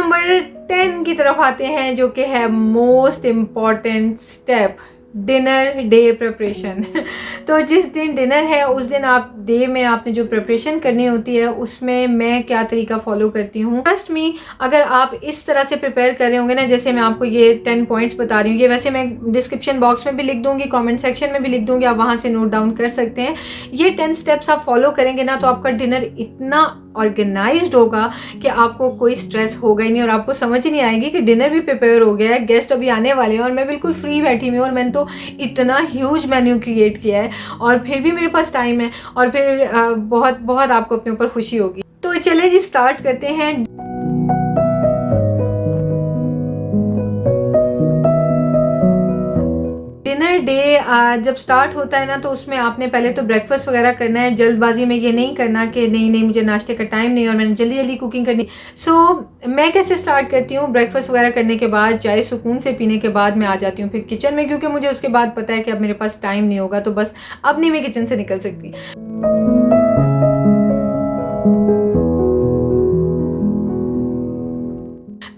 Number 10 की तरफ आते हैं, जो कि है most important step, dinner day preparation. तो जिस दिन डिनर है उस दिन आप डे में आपने जो प्रिपरेशन करनी होती है उसमें मैं क्या तरीका फॉलो करती हूँ। ट्रस्ट मी, अगर आप इस तरह से प्रिपेयर कर रहे होंगे ना, जैसे मैं आपको ये 10 पॉइंट्स बता रही हूँ, ये वैसे मैं डिस्क्रिप्शन बॉक्स में भी लिख दूंगी, कमेंट सेक्शन में भी लिख दूंगी, आप वहाँ से नोट डाउन कर सकते हैं। ये 10 स्टेप्स आप फॉलो करेंगे ना तो आपका डिनर इतना ऑर्गेनाइज्ड होगा कि आपको कोई स्ट्रेस होगा ही नहीं और आपको समझ ही नहीं आएगी कि डिनर भी प्रिपेयर हो गया है, गेस्ट अभी आने वाले हैं और मैं बिल्कुल फ्री बैठी हुई हूँ और मैंने तो इतना ह्यूज मेन्यू क्रिएट किया है और फिर भी मेरे पास टाइम है और फिर बहुत बहुत आपको अपने ऊपर खुशी होगी। तो चले जी स्टार्ट करते हैं। डिनर डे जब स्टार्ट होता है ना तो उसमें आपने पहले तो ब्रेकफास्ट वगैरह करना है। जल्दबाजी में ये नहीं करना कि नहीं मुझे नाश्ते का टाइम नहीं और मैंने जल्दी जल्दी कुकिंग करनी। सो मैं कैसे स्टार्ट करती हूँ, ब्रेकफास्ट वगैरह करने के बाद चाय सुकून से पीने के बाद मैं आ जाती हूँ फिर किचन में, क्योंकि मुझे उसके बाद पता है कि अब मेरे पास टाइम नहीं होगा, तो बस अब नहीं मैं किचन से निकल सकती।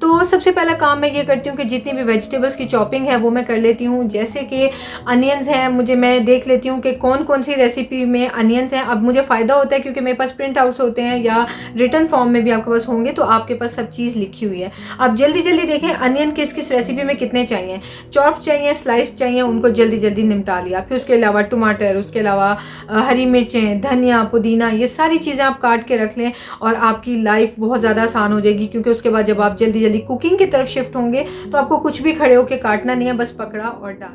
तो सबसे पहला काम मैं ये करती हूँ कि जितनी भी वेजिटेबल्स की चॉपिंग है वो मैं कर लेती हूँ। जैसे कि अनियंस हैं, मैं देख लेती हूँ कि कौन कौन सी रेसिपी में अनियंस हैं। अब मुझे फ़ायदा होता है क्योंकि मेरे पास प्रिंट आउट्स होते हैं या रिटर्न फॉर्म में भी आपके पास होंगे, तो आपके पास सब चीज़ लिखी हुई है। अब जल्दी जल्दी देखें अनियन किस किस रेसिपी में कितने चाहिए, चॉप चाहिए, स्लाइस चाहिए, उनको जल्दी जल्दी निपटा लिया। फिर उसके अलावा टमाटर, उसके अलावा हरी मिर्चें, धनिया, पुदीना, ये सारी चीज़ें आप काट के रख लें और आपकी लाइफ बहुत ज़्यादा आसान हो जाएगी, क्योंकि उसके बाद जब आप जल्दी जल्दी कुकिंग की तरफ शिफ्ट होंगे तो आपको कुछ भी खड़े होके काटना नहीं है, बस पकड़ा और डाल।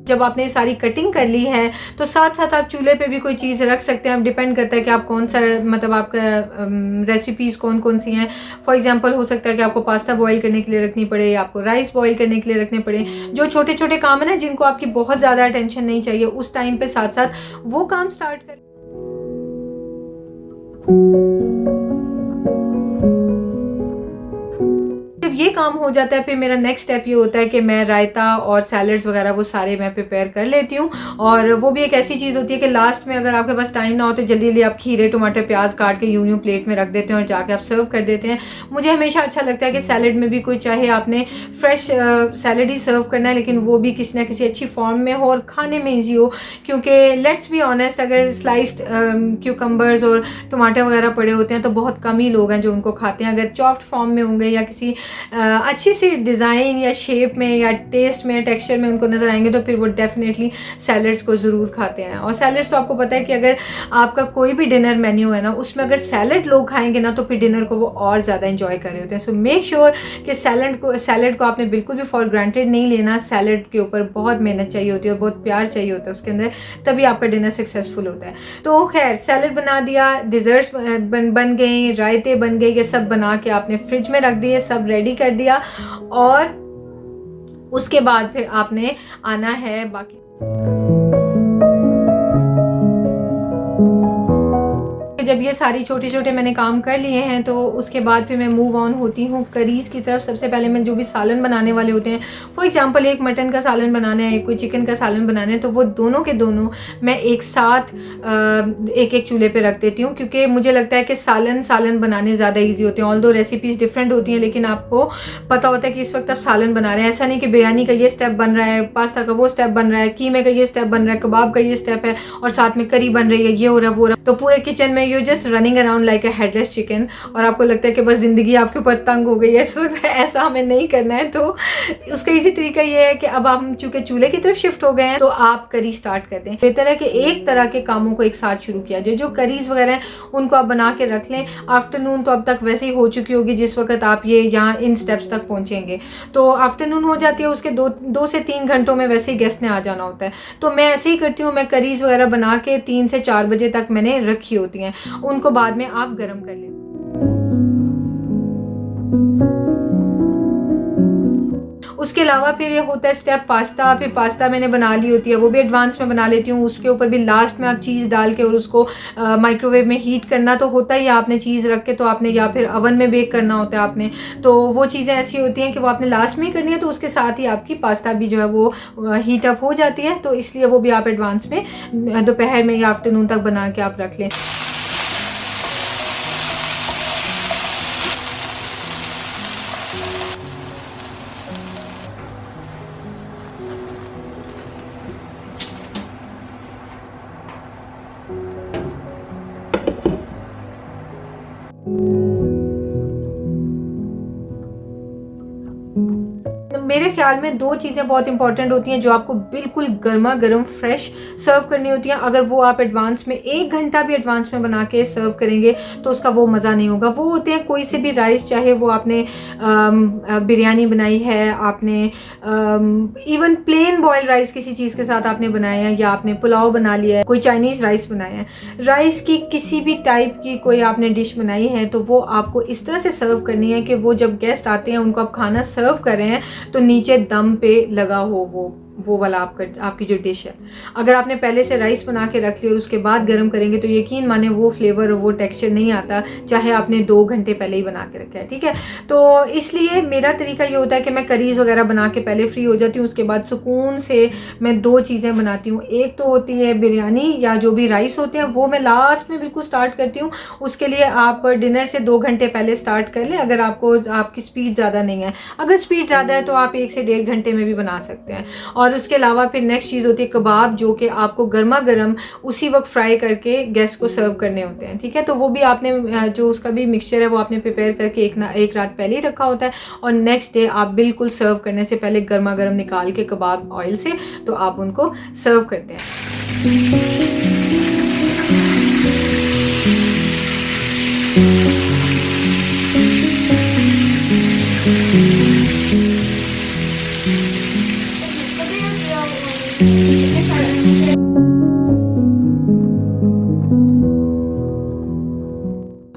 जब आपने सारी कटिंग कर ली है तो साथ साथ आप चूल्हे पे भी कोई चीज़ रख सकते हैं। अब डिपेंड करता है कि आप कौन सा, मतलब आपका रेसिपीज़ कौन कौन सी हैं। फॉर एग्जांपल हो सकता है कि आपको पास्ता बॉईल करने के लिए रखनी पड़े या आपको राइस बॉईल करने के लिए रखने पड़े। जो छोटे छोटे काम है ना जिनको आपकी बहुत ज़्यादा अटेंशन नहीं चाहिए, उस टाइम पे साथ साथ वो काम स्टार्ट कर। जब ये काम हो जाता है फिर मेरा नेक्स्ट स्टेप ये होता है कि मैं रायता और सैलड्स वगैरह वो सारे मैं प्रिपेयर कर लेती हूँ। और वो भी एक ऐसी चीज़ होती है कि लास्ट में अगर आपके पास टाइम ना हो तो जल्दी जल्दी आप खीरे, टमाटर, प्याज काट के यूं प्लेट में रख देते हैं और जाके आप सर्व कर देते हैं। मुझे हमेशा अच्छा लगता है कि सैलड में भी कोई, चाहे आपने फ्रेश सैलड ही सर्व करना है लेकिन वो भी किसी ना किसी अच्छी फॉर्म में हो और खाने में ईजी हो, क्योंकि लेट्स बी ऑनेस्ट, अगर स्लाइस्ड क्यूकम्बर्स और टमाटर वगैरह पड़े होते हैं तो बहुत कम ही लोग हैं जो उनको खाते हैं। अगर चॉप्ड फॉर्म में होंगे या किसी अच्छी सी डिज़ाइन या शेप में या टेस्ट में, टेक्सचर में उनको नज़र आएंगे तो फिर वो डेफिनेटली सैलड्स को ज़रूर खाते हैं। और सैलड्स तो आपको पता है कि अगर आपका कोई भी डिनर मेन्यू है ना उसमें अगर सैलड लोग खाएंगे ना तो फिर डिनर को वो और ज़्यादा इंजॉय कर रहे होते हैं। सो मेक श्योर कि सैलड को आपने बिल्कुल भी फॉर ग्रांटेड नहीं लेना। सैलड के ऊपर बहुत मेहनत चाहिए होती है और बहुत प्यार चाहिए होता है उसके अंदर, तभी आपका डिनर सक्सेसफुल होता है। तो खैर सैलड बना दिया, डिज़र्ट्स बन गई, रायते बन गए, ये सब बना के आपने फ्रिज में रख दिए, सब रेडी कर दिया। और उसके बाद फिर आपने आना है बाकी। जब ये सारी छोटे छोटे मैंने काम कर लिए हैं तो उसके बाद फिर मैं मूव ऑन होती हूँ करीज़ की तरफ। सबसे पहले मैं जो भी सालन बनाने वाले होते हैं, फॉर एग्जांपल एक मटन का सालन बनाना है, कोई चिकन का सालन बनाना है, तो वो दोनों के दोनों मैं एक साथ एक एक चूल्हे पे रख देती हूँ, क्योंकि मुझे लगता है कि सालन बनाने ज़्यादा ईजी होते हैं। ऑल्दो रेसिपीज़ डिफरेंट होती हैं लेकिन आपको पता होता है कि इस वक्त आप सालन बना रहे हैं। ऐसा नहीं कि बिरयानी का ये स्टेप बन रहा है, पास्ता का वो स्टेप बन रहा है, कीमे का ये स्टेप बन रहा है, कबाब का ये स्टेप है और साथ में करी बन रही है, ये हो रहा है वो हो रहा है। तो पूरे किचन में you just running around like a headless chicken और आपको लगता है कि बस जिंदगी आपके ऊपर तंग हो गई है। सो ऐसा हमें नहीं करना है। तो उसका इसी तरीका ये है कि अब हम चूंकि चूल्हे की तरफ शिफ्ट हो गए हैं तो आप करी स्टार्ट कर दें। बेहतर है कि एक तरह के कामों को एक साथ शुरू किया जाए। जो करीज वगैरह हैं उनको आप बना के रख लें। आफ्टरनून तो अब तक वैसे ही हो चुकी होगी जिस वक्त आप ये यहाँ इन स्टेप्स तक पहुंचेंगे, तो आफ्टरनून हो जाती है। उसके 2 से 3 घंटों में वैसे ही गेस्ट ने आ जाना होता है। तो मैं ऐसे ही करती हूँ, मैं करीज वगैरह बना के 3 से 4 बजे तक मैंने रखी होती हैं, उनको बाद में आप गर्म कर लें। उसके अलावा फिर ये होता है स्टेप पास्ता। फिर पास्ता मैंने बना ली होती है, वो भी एडवांस में बना लेती हूँ। उसके ऊपर भी लास्ट में आप चीज़ डाल के और उसको माइक्रोवेव में हीट करना तो होता ही है। आपने चीज़ रख के तो आपने या फिर अवन में बेक करना होता है आपने, तो वो चीज़ें ऐसी होती हैं कि वो आपने लास्ट में ही करनी है। तो उसके साथ ही आपकी पास्ता भी जो है वो हीट अप हो जाती है, तो इसलिए वो भी आप एडवांस में दोपहर में या आफ्टरनून तक बना के आप रख लें। मेरे ख्याल में 2 चीज़ें बहुत इंपॉर्टेंट होती हैं जो आपको बिल्कुल गर्मा गर्म फ्रेश सर्व करनी होती हैं। अगर वो आप एडवांस में 1 घंटा भी एडवांस में बना के सर्व करेंगे तो उसका वो मज़ा नहीं होगा। वो होते हैं कोई से भी राइस, चाहे वो आपने बिरयानी बनाई है, आपने इवन प्लेन बॉइल्ड राइस किसी चीज़ के साथ आपने बनाया है, या आपने पुलाव बना लिया है, कोई चाइनीज़ राइस बनाया है, राइस की किसी भी टाइप की कोई आपने डिश बनाई है, तो वो आपको इस तरह से सर्व करनी है कि वो जब गेस्ट आते हैं उनको आप खाना सर्व कर रहे हैं तो नीचे दम पे लगा हो वो वाला आपकी जो डिश है। अगर आपने पहले से राइस बना के रख लिया और उसके बाद गर्म करेंगे तो यकीन माने वो फ्लेवर और वो टेक्सचर नहीं आता, चाहे आपने 2 घंटे पहले ही बना के रखा है, ठीक है। तो इसलिए मेरा तरीका ये होता है कि मैं करीज़ वगैरह बना के पहले फ्री हो जाती हूँ, उसके बाद सुकून से मैं 2 चीज़ें बनाती हूँ। एक तो होती है बिरयानी या जो भी राइस होते हैं, वो मैं लास्ट में बिल्कुल स्टार्ट करती हूँ। उसके लिए आप डिनर से 2 घंटे पहले स्टार्ट कर लें, अगर आपकी स्पीड ज़्यादा नहीं है। अगर स्पीड ज़्यादा है तो आप 1 से 1.5 घंटे में भी बना सकते हैं। और उसके अलावा फिर नेक्स्ट चीज़ होती है कबाब, जो कि आपको गर्मा गर्म उसी वक्त फ्राई करके गेस्ट को सर्व करने होते हैं, ठीक है। तो वो भी आपने जो उसका भी मिक्सचर है वो आपने प्रिपेयर करके एक रात पहले ही रखा होता है, और नेक्स्ट डे आप बिल्कुल सर्व करने से पहले गर्मा गर्म निकाल के कबाब ऑयल से तो आप उनको सर्व करते हैं।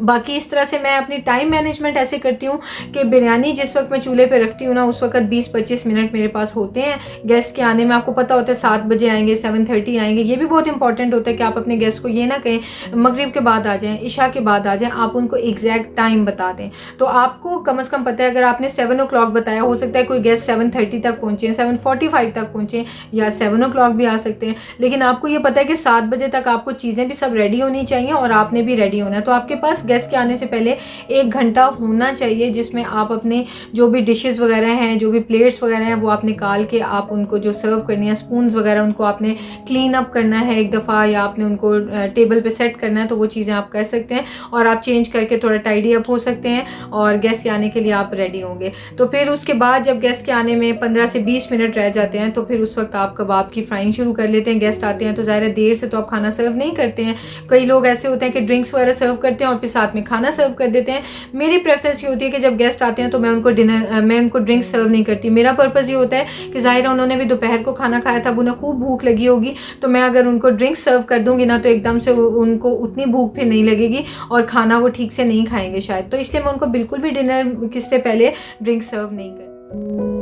बाकी इस तरह से मैं अपनी टाइम मैनेजमेंट ऐसे करती हूँ कि बिरयानी जिस वक्त मैं चूल्हे पे रखती हूँ ना, उस वक्त 20-25 मिनट मेरे पास होते हैं गेस्ट के आने में। आपको पता होता है 7 बजे आएंगे, 7:30 आएंगे। ये भी बहुत इंपॉर्टेंट होता है कि आप अपने गेस्ट को ये ना कहें मगरिब के बाद आ जाएं, इशा के बाद आ जाएं, आप उनको एग्जैक्ट टाइम बता दें। तो आपको कम से कम पता है, अगर आपने 7 o'clock बताया, हो सकता है कोई गेस्ट 7:30 तक पहुँचे, 7:45 तक पहुँचे, या 7 o'clock भी आ सकते हैं, लेकिन आपको ये पता है कि 7 बजे तक आपको चीज़ें भी सब रेडी होनी चाहिए और आपने भी रेडी होना है। तो आपके पास गेस्ट के आने से पहले 1 घंटा होना चाहिए जिसमें आप अपने जो भी डिशेस वगैरह हैं, जो भी प्लेट्स वगैरह हैं, वो आप निकाल के आप उनको जो सर्व करनी है, स्पून्स वगैरह उनको आपने क्लीन अप करना है एक दफ़ा, या आपने उनको टेबल पे सेट करना है, तो वो चीज़ें आप कर सकते हैं। और आप चेंज करके थोड़ा टाइडी अप हो सकते हैं और गेस्ट के आने के लिए आप रेडी होंगे। तो फिर उसके बाद जब गेस्ट के आने में 15 से 20 मिनट रह जाते हैं तो फिर उस वक्त आप कबाब की फ्राइंग शुरू कर लेते हैं। गेस्ट आते हैं तो ज़ाहिर है देर से तो आप खाना सर्व नहीं करते हैं। कई लोग ऐसे होते हैं कि ड्रिंक्स वगैरह सर्व करते हैं और फिर साथ में खाना सर्व कर देते हैं। मेरी प्रेफरेंस ये होती है कि जब गेस्ट आते हैं तो मैं उनको ड्रिंक्स सर्व नहीं करती। मेरा पर्पज़ ये होता है कि ज़ाहिर है उन्होंने भी दोपहर को खाना खाया था, उन्हें खूब भूख लगी होगी, तो मैं अगर उनको ड्रिंक्स सर्व कर दूंगी ना तो एकदम से उनको उतनी भूख फिर नहीं लगेगी और खाना वो ठीक से नहीं खाएंगे शायद। तो इसलिए मैं उनको बिल्कुल भी डिनर किससे पहले ड्रिंक सर्व नहीं करती।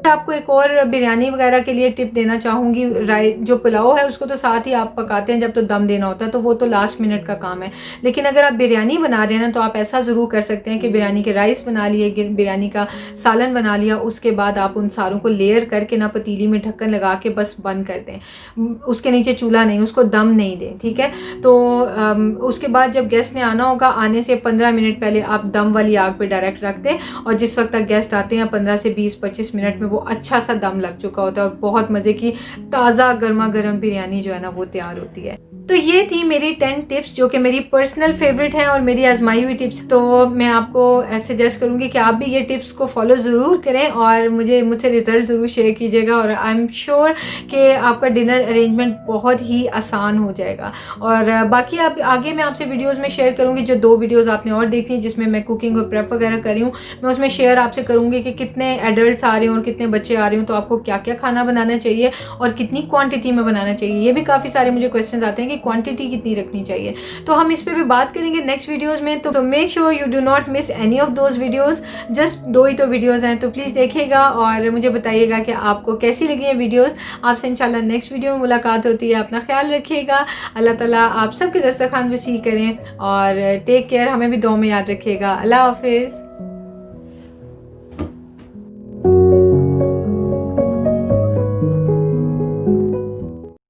आपको एक और बिरयानी वगैरह के लिए टिप देना चाहूँगी। जो पुलाव है उसको तो साथ ही आप पकाते हैं जब तो दम देना होता है, तो वो तो लास्ट मिनट का काम है। लेकिन अगर आप बिरयानी बना रहे हैं ना तो आप ऐसा ज़रूर कर सकते हैं कि बिरयानी के राइस बना लिए, बिरयानी का सालन बना लिया, उसके बाद आप उन सारों को लेयर करके ना पतीली में ढक्कन लगा के बस बंद कर दें। उसके नीचे चूल्हा नहीं, उसको दम नहीं दें, ठीक है। तो उसके बाद जब गेस्ट ने आना होगा, आने से 15 मिनट पहले आप दम वाली आग पे डायरेक्ट रख दें, और जिस वक्त तक गेस्ट आते हैं 15 से 20-25 मिनट में वो अच्छा सा दम लग चुका होता है और बहुत मज़े की ताज़ा गर्मा गर्म बिरयानी जो है ना वो तैयार होती है। तो ये थी मेरी 10 टिप्स जो कि मेरी पर्सनल फेवरेट हैं और मेरी आजमाई हुई टिप्स। तो मैं आपको सजेस्ट करूँगी कि आप भी ये टिप्स को फॉलो ज़रूर करें और मुझसे रिजल्ट ज़रूर शेयर कीजिएगा, और आई एम श्योर कि आपका डिनर अरेंजमेंट बहुत ही आसान हो जाएगा। और बाकी आप आगे मैं आपसे वीडियोज़ में शेयर करूँगी, जो 2 वीडियोज़ आपने और देखनी है जिसमें मैं कुकिंग और प्रेप वगैरह कर रही हूँ, मैं उसमें शेयर आपसे करूँगी कि कितने एडल्ट आ रहे हैं और कितने बच्चे आ रहे हो, तो आपको क्या क्या खाना बनाना चाहिए और कितनी क्वांटिटी में बनाना चाहिए। ये भी काफ़ी सारे मुझे क्वेश्चन आते हैं कि क्वांटिटी कितनी रखनी चाहिए, तो हम इस पे भी बात करेंगे नेक्स्ट वीडियोस में। तो make sure you do not miss any of those videos. Just 2 ही तो वीडियोस हैं, तो प्लीज़ देखिएगा और मुझे बताइएगा कि आपको कैसी लगी है वीडियोस। आपसे इंशाल्लाह नेक्स्ट वीडियो में मुलाकात होती है। अपना ख्याल रखिएगा, अल्लाह ताला आप सबके दस्तरखान वसी करें, और टेक केयर, हमें भी दुआ में याद रखिएगा। अल्लाह हाफिज़।